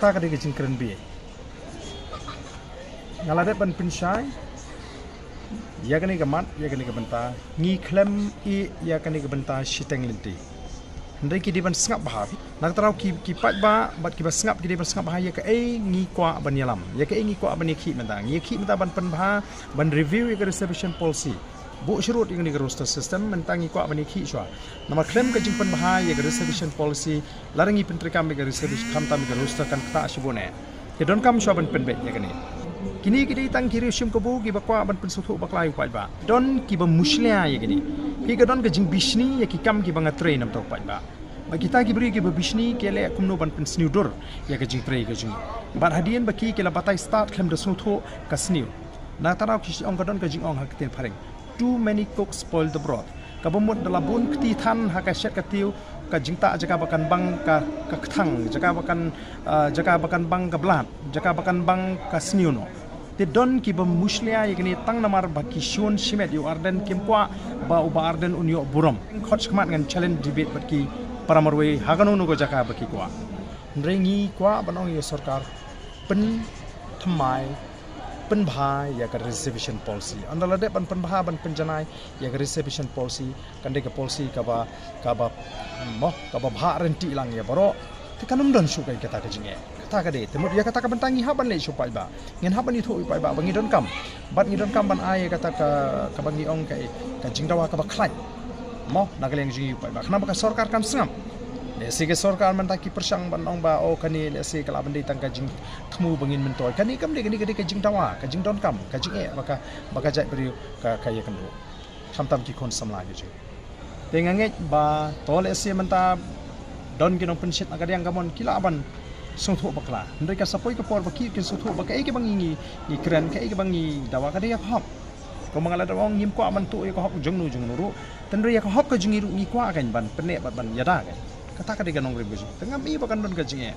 kata ka de jing kren bi ngala de ban pin shai ya kani ka mat ya kani ka benta ngi klem I ya kani ka benta shiteng linti ndai ki di ban sngap bah nak tarau ki pat ba bat ki ba sngap ki di ban sngap bah ya ka ngi kwa ban yalam ya ka ngi kwa ban ki menta ngi ki menta ban pen bah ban review ya ka reservation policy bu syurut yang di roster system mentangi kwa ban ki shwa nama klem ka jing pen bah ya ka reservation policy larangi pentrikam ya ka reservation kam tam ka roster kan kta shibone ke don kam shwa ban pen be ya kani kini kita tang kiri shim kabu ki bakwa ban pen suthu baklai pa ba don ki ba muslia ya gini ki ga don ka jing bishni ya ki kam ki banga train am tok pa ba ba kita ki beri ki ba bishni ke le kumno ban pen sniudur ya ka jing train ka jing ban hadian ba ki ke la batai start klem de suthu ka sniu na tarau ki ong ka don ka jing ong ha kiten phareng too many cooks spoil the broth ka bomot da labun kti than ha ka shet ka tiu ka jingta jaga bakan bang ka thang jaga bakan bang ka blat jaga bakan bang ka sniu no te don ki ba muslia yakni tang namar ba ki shon shimet yu arden kim kwa ba uba arden unyo burom khot khmat ngan challenge debate ba ki paramarwe haganu no go jaka ba ki kwa nrengi kwa banong ye sarkar pen thamai pen bhai ya ka reservation policy andala de pen bha ban penjanai ya ka reservation policy kande ka policy ka ba bha renti lang ya baro te kanum don shu kai kata ka jinge kata ka de temut ya kata ka bantangi ha ban le shu pai ba ngen ha ban ni thu pai ba bangi don kam bat ngi don kam ban ai kata ka bangi ong kai ka jingdawa ka ba khlai mo nagaleng ji pai ba khna ba ka sarkar kam sngam le se ke sarkar man ta ki persang ban ong ba o kani le se kala ban dei tang ka jing thmu bangin men toy kani kam de kani ka jingdawa ka jing don kam ka jinge baka jai beri ka ye kan do tham tam ki kon samla ge ji te ngange ba to le se man ta don ki no pensit agadiang gamon kila ban suthu bakla ndai ka sapoi ka por baki ki suthu baka ke bangi ni kren ka ke bangi dawa ka dia hop ko mangala dawang ngim kwa man tu ko hop jungnu ru tendri ya ko hop ka jungi ru ni kwa kan ban pene ban yada kan kata ka de ganong rim ge tengam I bakan don ka jinge